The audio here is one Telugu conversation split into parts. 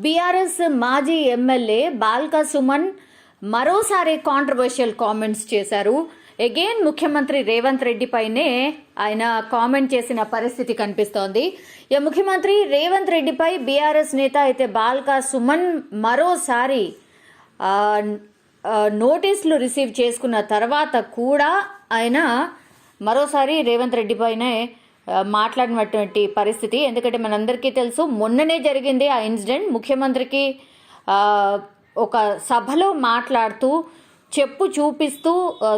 బీఆర్ఎస్ మాజీ ఎమ్మెల్యే బాల్క సుమన్ మరోసారి కాంట్రవర్షియల్ కామెంట్స్ చేశారు. అగైన్ ముఖ్యమంత్రి రేవంత్ రెడ్డి పైనే ఆయన కామెంట్ చేసిన పరిస్థితి కనిపిస్తోంది. ముఖ్యమంత్రి రేవంత్ రెడ్డిపై బీఆర్ఎస్ నేత అయితే బాల్క సుమన్ మరోసారి నోటీసులు రిసీవ్ చేసుకున్న తర్వాత కూడా ఆయన మరోసారి రేవంత్ రెడ్డి పైనే మాట్లాడినటువంటి పరిస్థితి. ఎందుకంటే మనందరికీ తెలుసు, మొన్ననే జరిగింది ఆ ఇన్సిడెంట్. ముఖ్యమంత్రికి ఒక సభలో మాట్లాడుతూ చెప్పు చూపిస్తూ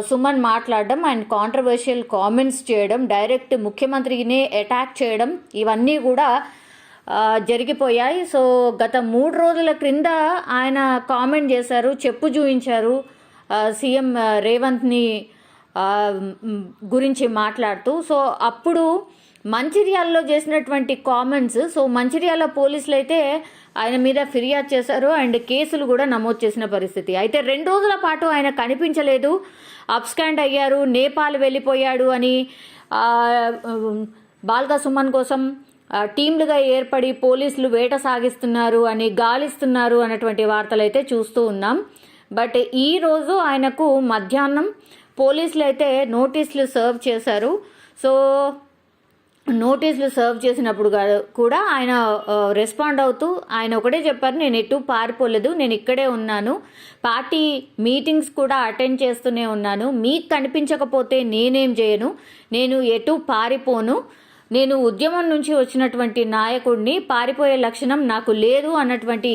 సుమన్ మాట్లాడడం, అండ్ కాంట్రవర్షియల్ కామెంట్స్ చేయడం, డైరెక్ట్ ముఖ్యమంత్రిని అటాక్ చేయడం, ఇవన్నీ కూడా జరిగిపోయాయి. సో గత 3 రోజుల క్రింద ఆయన కామెంట్ చేశారు, చెప్పు చూపించారు సీఎం రేవంత్ని గురించి మాట్లాడుతూ. సో అప్పుడు మంచిర్యాలలో చేసినటువంటి కామెంట్స్, సో మంచిర్యాల పోలీసులు అయితే ఆయన మీద ఫిర్యాదు చేశారు అండ్ కేసులు కూడా నమోదు చేసిన పరిస్థితి. అయితే 2 రోజుల పాటు ఆయన కనిపించలేదు, అబ్స్కాండ్ అయ్యారు, నేపాల్ వెళ్ళిపోయాడు అని బాల్క సుమన్ కోసం టీంలుగా ఏర్పడి పోలీసులు వేట సాగిస్తున్నారు అని, గాలిస్తున్నారు అన్నటువంటి వార్తలు అయితే చూస్తూ ఉన్నాం. బట్ ఈరోజు ఆయనకు మధ్యాహ్నం పోలీసులు అయితే నోటీసులు సర్వ్ చేశారు. సో నోటీసులు సర్వ్ చేసినప్పుడు కూడా ఆయన రెస్పాండ్ అవుతూ ఆయన ఒకటే చెప్పారు, నేను ఎటు పారిపోలేదు, నేను ఇక్కడే ఉన్నాను, పార్టీ మీటింగ్స్ కూడా అటెండ్ చేస్తూనే ఉన్నాను, మీకు కనిపించకపోతే నేనేం చేయను, నేను ఎటు పారిపోను, నేను ఉద్యమం నుంచి వచ్చినటువంటి నాయకుడిని, పారిపోయే లక్షణం నాకు లేదు అన్నటువంటి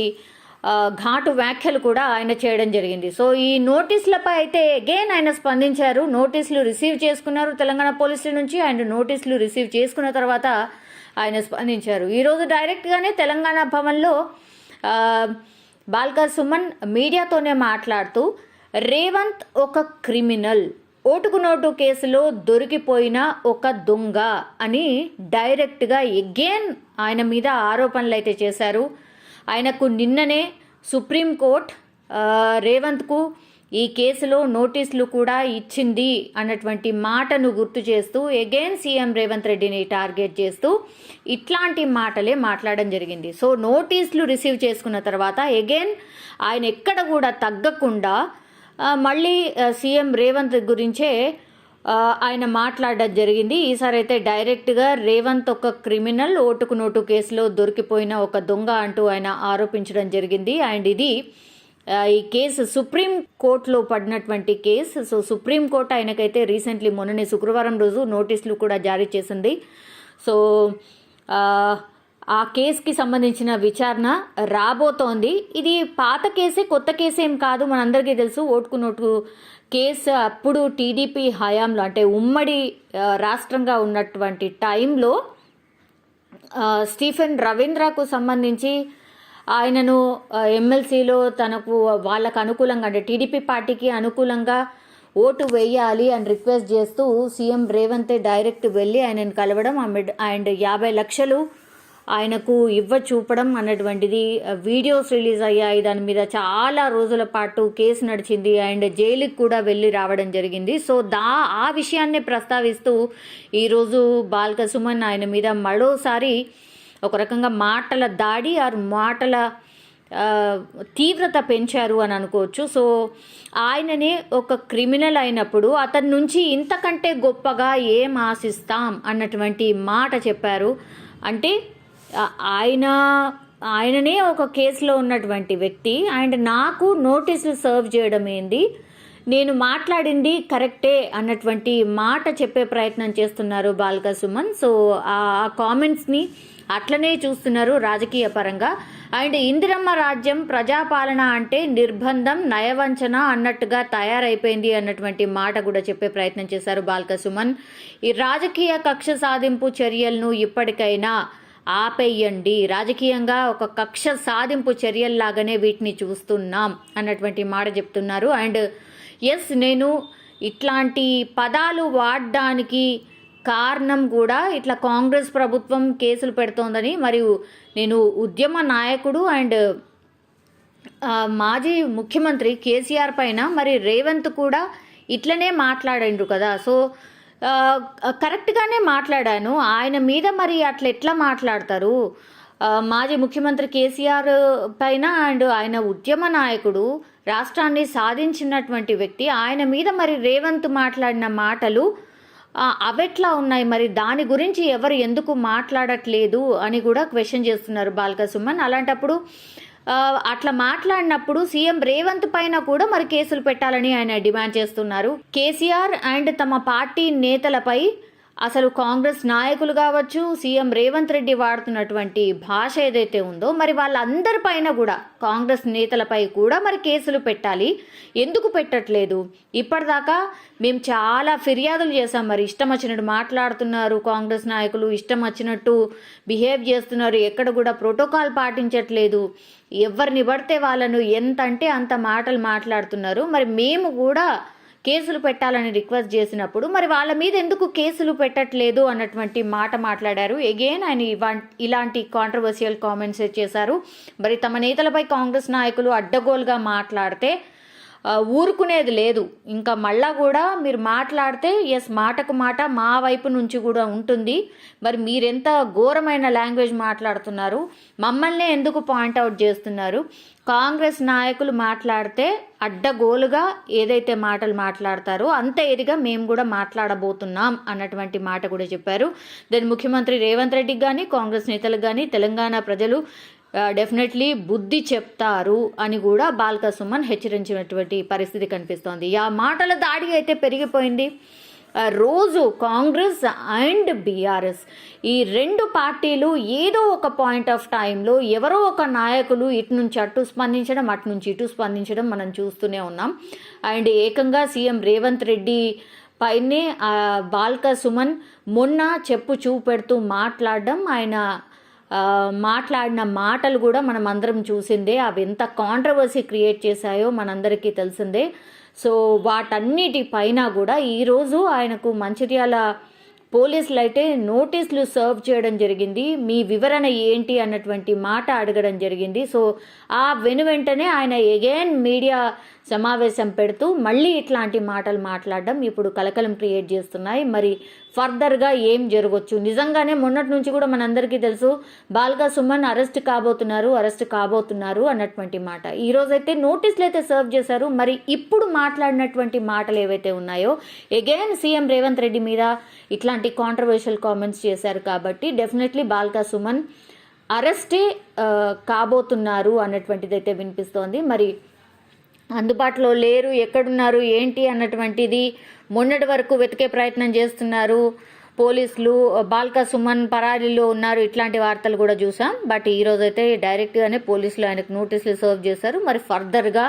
ఘాటు వ్యాఖ్యలు కూడా ఆయన చేయడం జరిగింది. సో ఈ నోటీసులపై అయితే అగైన్ ఆయన స్పందించారు. నోటీసులు రిసీవ్ చేసుకున్నారు తెలంగాణ పోలీసుల నుంచి, అండ్ నోటీసులు రిసీవ్ చేసుకున్న తర్వాత ఆయన స్పందించారు. ఈరోజు డైరెక్ట్గానే తెలంగాణ భవన్లో బాల్క సుమన్ మీడియాతోనే మాట్లాడుతూ, రేవంత్ ఒక క్రిమినల్, ఓటుకు నోటు కేసులో దొరికిపోయిన ఒక దొంగ అని డైరెక్ట్గా అగైన్ ఆయన మీద ఆరోపణలు అయితే చేశారు. ఆయనకు నిన్ననే సుప్రీంకోర్టు రేవంత్కు ఈ కేసులో నోటీసులు కూడా ఇచ్చింది అన్నటువంటి మాటను గుర్తు చేస్తూ అగైన్ సీఎం రేవంత్ రెడ్డిని టార్గెట్ చేస్తూ ఇట్లాంటి మాటలే మాట్లాడడం జరిగింది. సో నోటీసులు రిసీవ్ చేసుకున్న తర్వాత అగైన్ ఆయన ఎక్కడ కూడా తగ్గకుండా మళ్ళీ సీఎం రేవంత్ గురించే ఆయన మాట్లాడడం జరిగింది. ఈసారి అయితే డైరెక్ట్గా రేవంత్ ఒక క్రిమినల్, ఓటుకు నోటు కేసులో దొరికిపోయిన ఒక దొంగ అంటూ ఆయన ఆరోపించడం జరిగింది. అండ్ ఇది ఈ కేసు సుప్రీం కోర్టులో పడినటువంటి కేసు. సో సుప్రీం కోర్టు ఆయనకైతే రీసెంట్లీ మొన్ననే శుక్రవారం రోజు నోటీసులు కూడా జారీ చేసింది. సో ఆ కేసుకి సంబంధించిన విచారణ రాబోతోంది. ఇది పాత కేసే, కొత్త కేసేం కాదు, మనందరికీ తెలుసు. ఓటుకు నోటు కేసు అప్పుడు టీడీపీ హయాంలో, అంటే ఉమ్మడి రాష్ట్రంగా ఉన్నటువంటి టైంలో స్టీఫెన్ రవీంద్రకు సంబంధించి ఆయనను ఎమ్మెల్సీలో తనకు వాళ్ళకు అనుకూలంగా, అంటే టీడీపీ పార్టీకి అనుకూలంగా ఓటు వేయాలి అని రిక్వెస్ట్ చేస్తూ సీఎం రేవంత్ డైరెక్ట్ వెళ్ళి ఆయనను కలవడం అండ్ 50 లక్షలు ఆయనకు చూపడం అన్నటువంటిది వీడియోస్ రిలీజ్ అయ్యాయి. దాని మీద చాలా రోజుల పాటు కేసు నడిచింది అండ్ జైలుకి కూడా వెళ్ళి రావడం జరిగింది. సో ఆ విషయాన్ని ప్రస్తావిస్తూ ఈరోజు బాల్క సుమన్ ఆయన మీద మరోసారి ఒక రకంగా మాటల దాడి, ఆ మాటల తీవ్రత పెంచారు అని అనుకోవచ్చు. సో ఆయననే ఒక క్రిమినల్ అయినప్పుడు అతని నుంచి ఇంతకంటే గొప్పగా ఏం ఆశిస్తాం అన్నటువంటి మాట చెప్పారు. అంటే ఆయననే ఒక కేసులో ఉన్నటువంటి వ్యక్తి అండ్ నాకు నోటీసులు సర్వ్ చేయడం ఏంది, నేను మాట్లాడింది కరెక్టే అన్నటువంటి మాట చెప్పే ప్రయత్నం చేస్తున్నారు బాల్క సుమన్. సో ఆ కామెంట్స్ని అట్లనే చూస్తున్నారు రాజకీయ పరంగా. అండ్ ఇందిరమ్మ రాజ్యం, ప్రజాపాలన అంటే నిర్బంధం, నయవంచన అన్నట్టుగా తయారైపోయింది అన్నటువంటి మాట కూడా చెప్పే ప్రయత్నం చేశారు బాల్క సుమన్. ఈ రాజకీయ కక్ష సాధింపు చర్యలను ఇప్పటికైనా ఆపేయండి, రాజకీయంగా ఒక కక్ష సాధింపు చర్యల్లాగానే వీటిని చూస్తున్నాం అన్నటువంటి మాట చెప్తున్నారు. అండ్ నేను ఇట్లాంటి పదాలు వాడడానికి కారణం కూడా ఇట్లా కాంగ్రెస్ ప్రభుత్వం కేసులు పెడుతోందని, మరియు నేను ఉద్యమ నాయకుడు అండ్ మాజీ ముఖ్యమంత్రి కేసీఆర్ పైన మరి రేవంత్ కూడా ఇట్లనే మాట్లాడిండ్రు కదా. సో కరెక్ట్గానే మాట్లాడాను, ఆయన మీద మరి అట్లా ఎట్లా మాట్లాడతారు, మాజీ ముఖ్యమంత్రి కేసీఆర్ పైన అండ్ ఆయన ఉద్యమ నాయకుడు, రాష్ట్రాన్ని సాధించినటువంటి వ్యక్తి, ఆయన మీద మరి రేవంత్ మాట్లాడిన మాటలు అవెట్లా ఉన్నాయి, మరి దాని గురించి ఎవరు ఎందుకు మాట్లాడట్లేదు అని కూడా క్వశ్చన్ చేస్తున్నారు బాల్క సుమన్. అలాంటప్పుడు అట్లా మాట్లాడినప్పుడు సీఎం రేవంత్ పైన కూడా మరి కేసులు పెట్టాలని ఆయన డిమాండ్ చేస్తున్నారు. కేసీఆర్ అండ్ తమ పార్టీ నేతలపై, అసలు కాంగ్రెస్ నాయకులు కావచ్చు, సీఎం రేవంత్ రెడ్డి వాడుతున్నటువంటి భాష ఏదైతే ఉందో మరి వాళ్ళందరిపైన కూడా, కాంగ్రెస్ నేతలపై కూడా మరి కేసులు పెట్టాలి. ఎందుకు పెట్టట్లేదు? ఇప్పటిదాకా మేము చాలా ఫిర్యాదులు చేశాం, మరి ఇష్టం వచ్చినట్టు మాట్లాడుతున్నారు కాంగ్రెస్ నాయకులు, ఇష్టం వచ్చినట్టు బిహేవ్ చేస్తున్నారు, ఎక్కడ కూడా ప్రోటోకాల్ పాటించట్లేదు, ఎవరిని పడితే వాళ్ళను ఎంత అంటే అంత మాటలు మాట్లాడుతున్నారు, మరి మేము కూడా కేసులు పెట్టాలని రిక్వెస్ట్ చేసినప్పుడు మరి వాళ్ళ మీద ఎందుకు కేసులు పెట్టట్లేదు అన్నటువంటి మాట మాట్లాడారు. ఎగైన్ ఆయన ఇలాంటి కాంట్రవర్షియల్ కామెంట్స్ చేశారు. మరి తమ నేతలపై కాంగ్రెస్ నాయకులు అడ్డగోలుగా మాట్లాడితే ఊరుకునేది లేదు. ఇంకా మళ్ళా కూడా మీరు మాట్లాడితే ఎస్, మాటకు మాట మా వైపు నుంచి కూడా ఉంటుంది. మరి మీరెంత ఘోరమైన లాంగ్వేజ్ మాట్లాడుతున్నారు, మమ్మల్ని ఎందుకు పాయింట్అవుట్ చేస్తున్నారు? కాంగ్రెస్ నాయకులు మాట్లాడితే అడ్డగోలుగా ఏదైతే మాటలు మాట్లాడతారో అంతే ఇదిగా మేము కూడా మాట్లాడబోతున్నాం అన్నటువంటి మాట కూడా చెప్పారు. దెన్ ముఖ్యమంత్రి రేవంత్ రెడ్డికి కానీ, కాంగ్రెస్ నేతలకు కానీ తెలంగాణ ప్రజలు డెఫినెట్లీ బుద్ధి చెప్తారు అని కూడా బాల్క సుమన్ హెచ్చరించినటువంటి పరిస్థితి కనిపిస్తోంది. ఆ మాటల దాడి అయితే పెరిగిపోయింది. రోజు కాంగ్రెస్ అండ్ బీఆర్ఎస్ ఈ రెండు పార్టీలు ఏదో ఒక పాయింట్ ఆఫ్ టైంలో ఎవరో ఒక నాయకులు ఇటు నుంచి అటు స్పందించడం, అటు నుంచి ఇటు స్పందించడం మనం చూస్తూనే ఉన్నాం. అండ్ ఏకంగా సీఎం రేవంత్ రెడ్డి పైనే బాల్క సుమన్ మొన్న చెప్పు చూపెడుతూ మాట్లాడడం, ఆయన మాట్లాడిన మాటలు కూడా మనం అందరం చూసిందే. అవి ఎంత కాంట్రవర్సీ క్రియేట్ చేశాయో మనందరికీ తెలిసిందే. సో వాటన్నిటి పైన కూడా ఈరోజు ఆయనకు మంచిర్యాల పోలీసులు అయితే నోటీసులు సర్వ్ చేయడం జరిగింది. మీ వివరణ ఏంటి అన్నటువంటి మాట అడగడం జరిగింది. సో ఆ వెనువెంటనే ఆయన ఎగైన్ మీడియా సమావేశం పెడుతూ మళ్ళీ ఇట్లాంటి మాటలు మాట్లాడడం ఇప్పుడు కలకలం క్రియేట్ చేస్తున్నాయి. మరి ఫర్దర్గా ఏం జరగవచ్చు? నిజంగానే మొన్నటి నుంచి కూడా మనందరికీ తెలుసు బాల్క సుమన్ అరెస్ట్ కాబోతున్నారు అన్నటువంటి మాట. ఈరోజైతే నోటీసులు అయితే సర్వ్ చేశారు. మరి ఇప్పుడు మాట్లాడినటువంటి మాటలు ఏవైతే ఉన్నాయో ఎగైన్ సీఎం రేవంత్ రెడ్డి మీద ఇట్లాంటి కాంట్రవర్షియల్ కామెంట్స్ చేశారు కాబట్టి డెఫినెట్లీ బాల్క సుమన్ అరెస్టే కాబోతున్నారు అన్నటువంటిది అయితే వినిపిస్తోంది. మరి అందుబాటులో లేరు, ఎక్కడున్నారు ఏంటి అన్నటువంటిది మొన్నటి వరకు వెతికే ప్రయత్నం చేస్తున్నారు పోలీసులు. బాల్క సుమన్ పరారీలో ఉన్నారు, ఇట్లాంటి వార్తలు కూడా చూసాం. బట్ ఈరోజు అయితే డైరెక్ట్గానే పోలీసులు ఆయనకు నోటీసులు సర్వ్ చేశారు. మరి ఫర్దర్గా